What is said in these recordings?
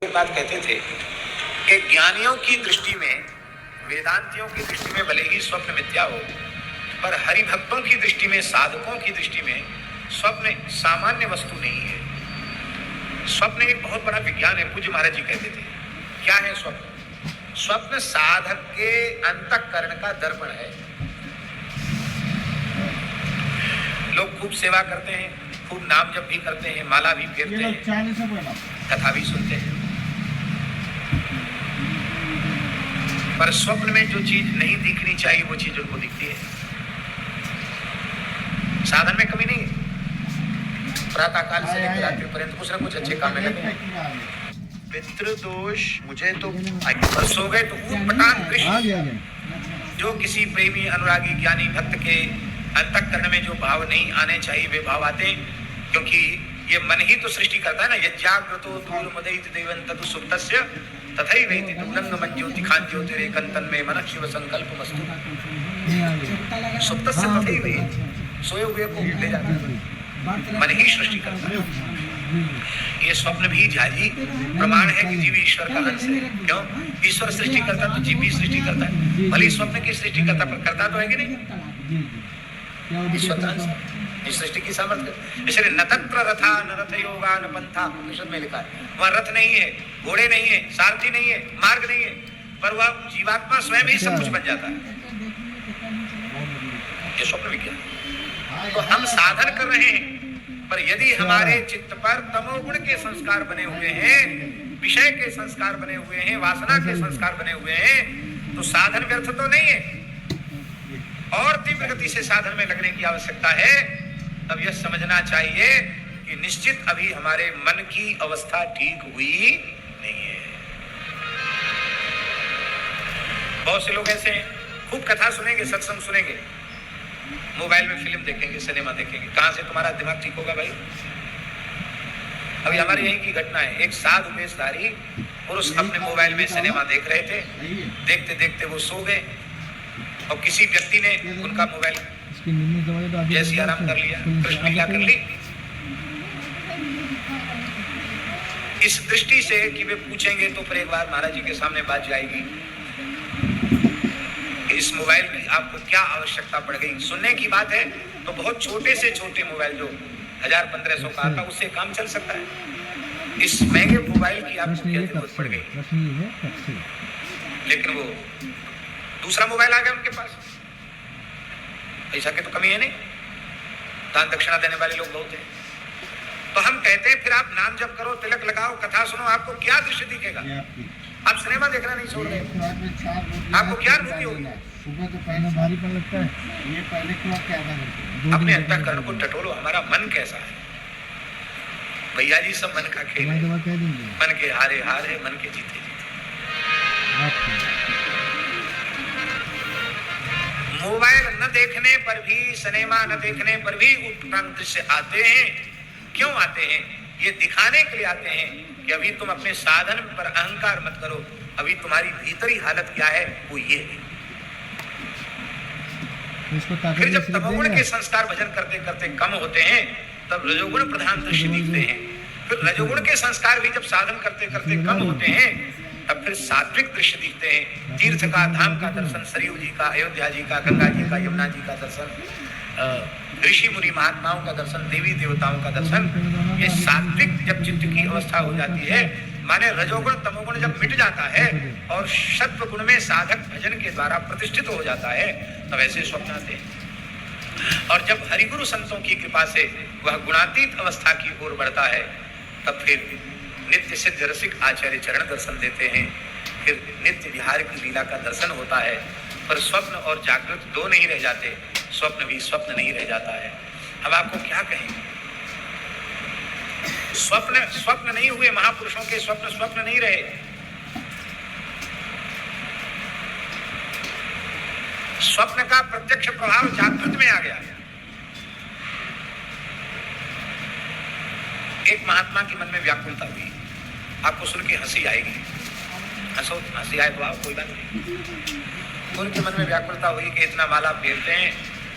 बात कहते थे कि ज्ञानियों की दृष्टि में, वेदांतियों की दृष्टि में भले ही स्वप्न मिथ्या हो, पर हरिभक्तों की दृष्टि में, साधकों की दृष्टि में स्वप्न सामान्य वस्तु नहीं है। स्वप्न एक बहुत बड़ा विज्ञान है। पूज्य महाराज जी कहते थे, क्या है स्वप्न? स्वप्न साधक के अंतःकरण का दर्पण है। लोग खूब सेवा करते हैं, खूब नाम जप भी करते हैं, माला भी फेरते हैं, कथा भी सुनते हैं, पर स्वप्न में जो चीज नहीं दिखनी चाहिए वो चीज उनको दिखती है। साधन में कमी नहीं है। प्रातः काल से लेकर रात्रि पर्यंत कुछ ना कुछ अच्छे काम में लगे। पितृदोष मुझे तो पर सो गए तो ऊटपटांग दृश्य। जो किसी प्रेमी, अनुरागी, ज्ञानी भक्त के अंतःकरण में जो भाव नहीं आने चाहिए वे भाव आते हैं, क्योंकि ये मन ही तो सृष्टि करता है ना। यज्ञाग्रतो दूरमदैति देवं ततु सुप्तस्य तथैवेति दूरंग मन ज्योतिखान ज्योतिरेकंतन में मन शिव संकल्पमस्तु। सुप्तस्य तथैवेति, सोए हुए को ले जाता है, मन ही सृष्टि करता है। ये स्वप्न भी झाजी प्रमाण है कि जीव ईश्वर का अंश है। क्यों? ईश्वर सृष्टि करता तो जीव भी सृष्टि करता है। भले स्वप्न की सृष्टि करता पर करता तो है कि नहीं? ईश्वर इस सृष्टि की सामर्थ्य। इसलिए न तत्र रथा न रथ योगा न पंथा, उपनिषद में लिखा है। वहां रथ नहीं है, घोड़े नहीं है, सारथी नहीं है, मार्ग नहीं है, पर वह जीवात्मा स्वयं ही सब कुछ बन जाता है। ये स्वप्न विज्ञान। तो हम साधन कर रहे हैं, पर यदि हमारे चित्त पर तमोगुण के संस्कार बने हुए हैं, विषय के संस्कार बने हुए हैं, वासना के संस्कार बने हुए हैं, तो साधन व्यर्थ तो नहीं है। और तीव्र गति से साधन में लगने की आवश्यकता है। तब यह समझना चाहिए कि निश्चित अभी हमारे मन की अवस्था ठीक हुई नहीं है। बहुत से लोग ऐसे हैं, खूब कथा सुनेंगे, सत्संग सुनेंगे, मोबाइल में फिल्म देखेंगे, सिनेमा देखेंगे। कहां से तुम्हारा दिमाग ठीक होगा भाई? अभी हमारे यहीं की घटना है। एक साधु वेशधारी पुरुष अपने मोबाइल में सिनेमा देख रहे थे। देखते देखते वो सो गए और किसी व्यक्ति ने उनका मोबाइल जैसी आराम कर लिया, कृष्ण लीला कर ली। इस दृष्टि से कि वे पूछेंगे तो फिर एक बार महाराज जी के सामने बात जाएगी कि इस मोबाइल की आपको क्या आवश्यकता पड़ गई। सुनने की बात है तो बहुत छोटे से छोटे मोबाइल जो 1000-1500 का आता, उससे काम चल सकता है। इस महंगे मोबाइल की आपको क्या जरूरत पड़ गई? लेकिन वो दूसरा मोबाइल आ गया उनके पास। पैसा की तो कमी है नहीं, दान दक्षिणा देने वाले लोग बहुत हैं। तो हम कहते हैं फिर आप नाम जप करो, तिलक लगाओ, कथा सुनो, आपको क्या दृश्य दिखेगा? आप सिनेमा देखना नहीं छोड़ रहे, आपको क्या अनुभूति होगी? सुबह तो पहले भारीपन लगता है, ये पहले क्यों क्या था? अपने अंतःकरण को टटोलो, हमारा मन कैसा है? भैया जी सब मन का खेल है। मन के हारे हार है, मन के जीते जीते। मोबाइल न देखने पर भी, सिनेमा न देखने पर भी उत्पन्न दृश्य आते हैं। क्यों आते हैं? ये दिखाने के लिए आते हैं कि अभी तुम अपने साधन पर अहंकार मत करो, अभी तुम्हारी भीतरी हालत क्या है वो ये है। फिर जब तमोगुण के संस्कार भजन करते करते कम होते हैं, तब रजोगुण प्रधान दृश्य दिखते हैं। फिर रजोगुण के संस्कार भी जब साधन करते करते कम होते हैं, तब फिर सात्विक दृश्य दिखते हैं। तीर्थ का, धाम का दर्शन, सरयू जी का, अयोध्या जी का, गंगा जी का, यमुना जी का दर्शन, ऋषि मुनि महात्माओं का दर्शन, देवी देवताओं का दर्शन, ये सात्विक जब चित्त की अवस्था हो जाती है, माने रजोगुण तमोगुण जब मिट जाता है और सत्व गुण में साधक भजन के द्वारा प्रतिष्ठित हो जाता है, तब ऐसे स्वप्न आते हैं। और जब हरिगुरु संतों की कृपा से वह गुणातीत अवस्था की ओर बढ़ता है, तब फिर नित्य सिद्ध रसिक आचार्य चरण दर्शन देते हैं। फिर नित्य विहार की लीला का दर्शन होता है। पर स्वप्न और जागृत दो नहीं रह जाते, स्वप्न भी स्वप्न नहीं रह जाता है। अब आपको क्या कहें? स्वप्न नहीं हुए, महापुरुषों के स्वप्न स्वप्न नहीं रहे। स्वप्न का प्रत्यक्ष प्रभाव जागृत में आ गया। एक महात्मा के मन में व्याकुलता हुई। आपको सुन के हंसी आएगी, हंसो, हंसी आए तो आप, कोई बात नहीं। उनके मन में व्याकुलता हुई कि इतना माला फेरते हैं,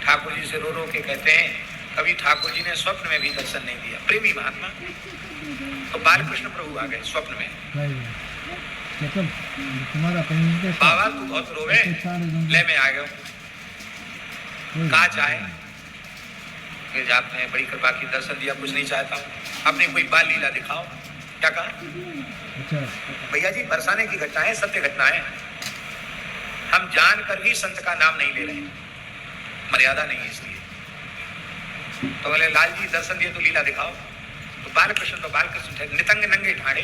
ठाकुर जी से रो रो के कहते हैं, कभी ठाकुर जी ने स्वप्न में भी दर्शन नहीं दिया। प्रेमी महात्मा, तो बालकृष्ण प्रभु आ गए स्वप्न में। बाबा तू बहुत रोवे, ले मैं आ गया, कहा चाहे फिर आपने बड़ी कृपा की, दर्शन दिया, कुछ नहीं चाहता हूँ, अपनी कोई बाल लीला दिखाओ। क्या कहा? भैया जी बरसाने की घटना है, सत्य घटना है, हम जानकर भी संत का नाम नहीं ले रहे, मर्यादा नहीं है इसलिए। तो बोले लाल जी दर्शन दिए तो लीला दिखाओ। तो बालकृष्ण थे, नितंग नंगे ठाड़े,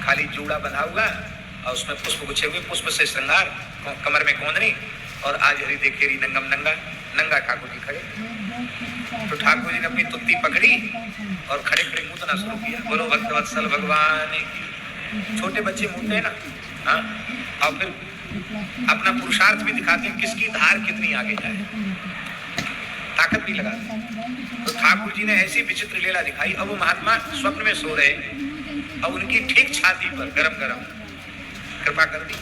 खाली जूड़ा बंधा हुआ और उसमें पुष्प गुच्छे हुए, पुष्प से श्रृंगार, कमर में गोंदनी, और आज हरि देखेरी नंगम नंगा, नंगा ठाकुर जी खड़े। तो ठाकुर जी ने अपनी तुत्ती पकड़ी और खड़े खड़े मूतना शुरू किया, बोलो भक्त वत्सल भगवान की। छोटे बच्चे मूते हैं ना, हाँ, और फिर अपना पुरुषार्थ भी दिखाते हैं, किसकी धार कितनी आगे जाए, ताकत भी लगाते। तो ठाकुर जी ने ऐसी विचित्र लीला दिखाई। अब वो महात्मा स्वप्न में सो रहे, अब उनकी ठीक छाती पर गरम गरम कृपा कर दी।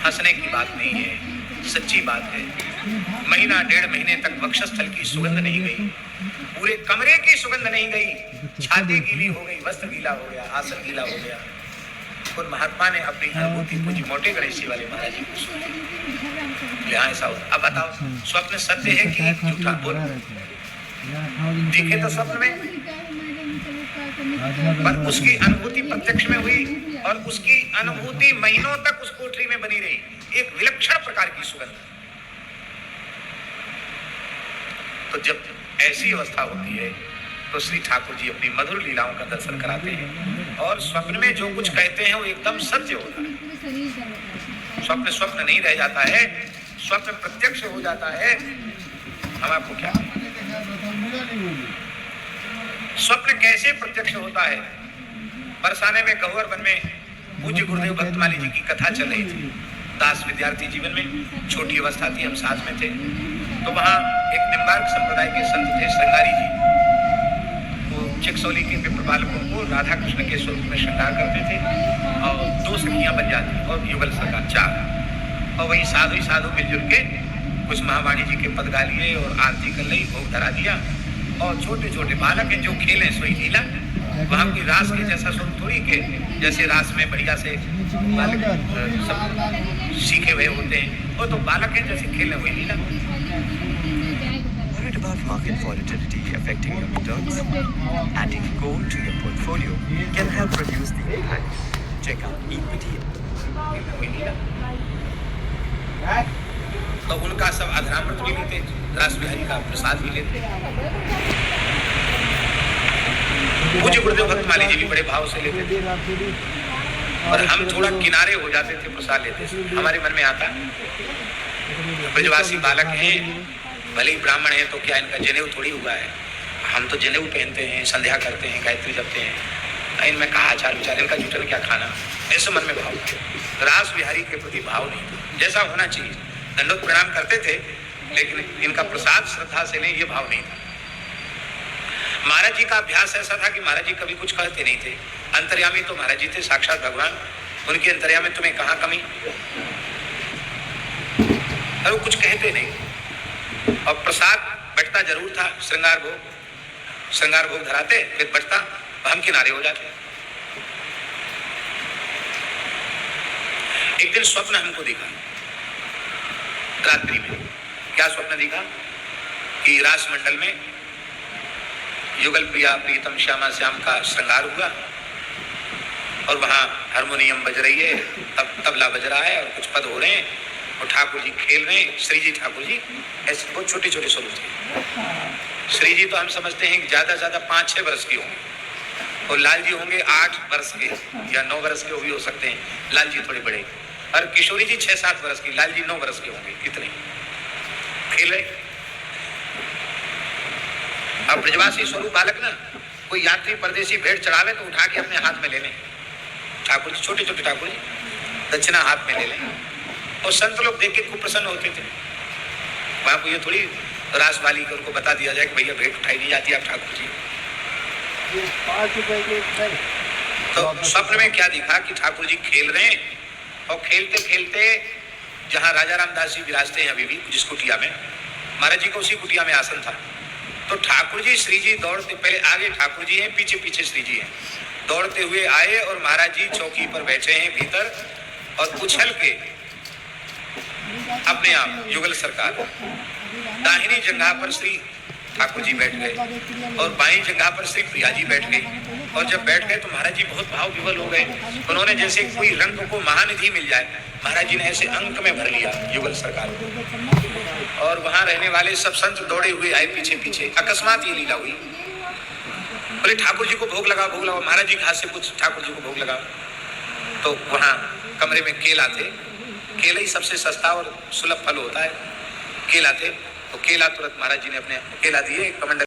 हंसने की बात नहीं है, सच्ची बात है। महीना डेढ़ महीने तक वक्षस्थल की सुगंध नहीं गई, पूरे कमरे की सुगंध नहीं गई, छाती गीली हो गई, वस्त्र गीला हो गया, आसन गीला हो गया। उन महात्मा ने अपनी अनुभूति पूजी मोटे गणेश जी वाले महाराज जी को, ऐसा होता। अब बताओ स्वप्न सत्य है कि झूठा? बोल, देखे तो स्वप्न में, पर उसकी अनुभूति प्रत्यक्ष में हुई, और उसकी अनुभूति महीनों तक उस कोठरी में बनी रही, एक विलक्षण प्रकार की सुगंध। तो जब ऐसी अवस्था होती है तो श्री ठाकुर जी अपनी मधुर लीलाओं का दर्शन कराते हैं, और स्वप्न में जो कुछ कहते हैं वो एकदम सत्य होता है। स्वप्न नहीं रह जाता है, स्वप्न प्रत्यक्ष हो जाता है। हम आपको क्या, स्वप्न कैसे प्रत्यक्ष होता है? बरसाने में गहुवर वन में पूज्य गुरुदेव भक्तमाली जी की कथा चल रही थी। दास विद्यार्थी जीवन में छोटी अवस्था थी, हम साथ में थे। तो वहाँ एक निम्बार्क संप्रदाय के संत थे, श्रृंगारी जी। वो चिकसौली के विप्र बालकों को राधा कृष्ण के स्वरूप में श्रृंगार करते थे, और 2 सखियां बन जाती और युगल सखा 4। और वही साधु ही साधु मिलजुल के कुछ महावाणी जी के पद गा लिए और आरती कर ली, भोग धरा दिया। और छोटे छोटे बालक हैं जो खेले सोई लीला। वहाँ कोई रास के जैसा स्वरूप थोड़ी के जैसे रास में बढ़िया से बालक सब सीखे हुए होते हैं, वो तो बालक हैं जैसे खेलने हुए लीला। Worried about market volatility affecting your returns? Adding gold to your portfolio can help reduce the impact. Check out EPTL. तो उनका सब अधरामृत भी लेते, रास बिहारी का प्रसाद भी लेते। पूज्य गुरुदेव भक्तमाली जी भी बड़े भाव से लेते थे, और हम थोड़ा किनारे हो जाते थे, प्रसाद लेते थे। हमारे मन में आता, ब्रजवासी बालक हैं, भले ही ब्राह्मण है तो क्या इनका जनेऊ थोड़ी हुआ है, हम तो जनेऊ पहनते हैं, संध्या करते हैं, गायत्री जपते हैं, इनमें कहा आचार विचार, इनका जूठन क्या खाना, ऐसे मन में भाव था। रास बिहारी के प्रति भाव नहीं था, जैसा होना चाहिए। दंडोत प्रणाम करते थे, लेकिन इनका प्रसाद श्रद्धा से लें ये भाव नहीं था। महाराज जी का अभ्यास ऐसा था कि महाराज जी कभी कुछ कहते नहीं थे। अंतर्यामी तो महाराज जी थे, साक्षात भगवान, उनके अंतर्यामी तुम्हें कहाँ कमी, और वो कुछ कहते नहीं। और प्रसाद बटता जरूर था, श्रृंगार भोग धराते, फिर बटता, हम किनारे हो जाते। एक दिन स्वप्न हमको दिखा रात्रि में। क्या स्वप्न दिखा कि रास मंडल में युगल प्रिया प्रीतम श्यामा श्याम का श्रृंगार हुआ, और वहां हारमोनियम बज रही है, तबला बज रहा है, और कुछ पद हो रहे हैं, और ठाकुर जी खेल रहे हैं। श्री जी ठाकुर जी ऐसे बहुत छोटे छोटे स्वरूप थे। श्री जी तो हम समझते हैं कि ज्यादा 5-6 वर्ष के होंगे, और लाल जी होंगे 8 वर्ष के या 9 वर्ष के भी हो सकते हैं, लाल जी थोड़े बड़े। और किशोरी जी 6-7 वर्ष की, लाल जी 9 वर्ष के होंगे, इतने खेल रहे। अब ब्रजवासी स्वरूप बालक ना, कोई यात्री परदेसी भेंट चढ़ावे तो उठा के अपने हाथ में ले लें। ठाकुर जी छोटे छोटे ठाकुर जी दक्षिणा हाथ में ले लें, और संत लोग देख के खूब प्रसन्न होते थे। वहां को ये थोड़ी रास वाली को उनको बता दिया जाए कि भैया भेंट उठाई नहीं जाती आप ठाकुर जी। तो स्वप्न में क्या दिखा कि ठाकुर जी खेल रहे हैं, और खेलते खेलते जहाँ राजा रामदास जी विराजते हैं अभी भी जिस कुटिया में, महाराज जी को उसी कुटिया में आसन था। तो ठाकुर जी श्री जी दौड़ते, पहले आगे ठाकुर जी हैं, पीछे पीछे श्री जी हैं, दौड़ते हुए आए और महाराज जी चौकी पर बैठे हैं भीतर, और उछल के अपने आप युगल सरकार दाहिनी जगह पर श्री ठाकुर जी बैठ गए और बाईं जगह पर श्री प्रिया जी बैठ गई। और जब बैठ गए तो महाराज जी बहुत भाव विवल हो गए। उन्होंने जैसे कोई रंग को महानिधि मिल जाए, महाराज जी ने ऐसे अंक में भर लिया युगल सरकार को। और वहां रहने वाले सब संत दौड़े हुए आए पीछे पीछे। अकस्मात ये लीला हुई, बोले ठाकुर जी को भोग लगा, भोग लगा। महाराज जी के हाथ से कुछ ठाकुर जी को भोग लगा। तो वहां कमरे में केला थे, केला ही सबसे सस्ता और सुलभ फल होता है, केला थे। तो केला तुरंत महाराज जी ने अपने केला दिए। कमंडल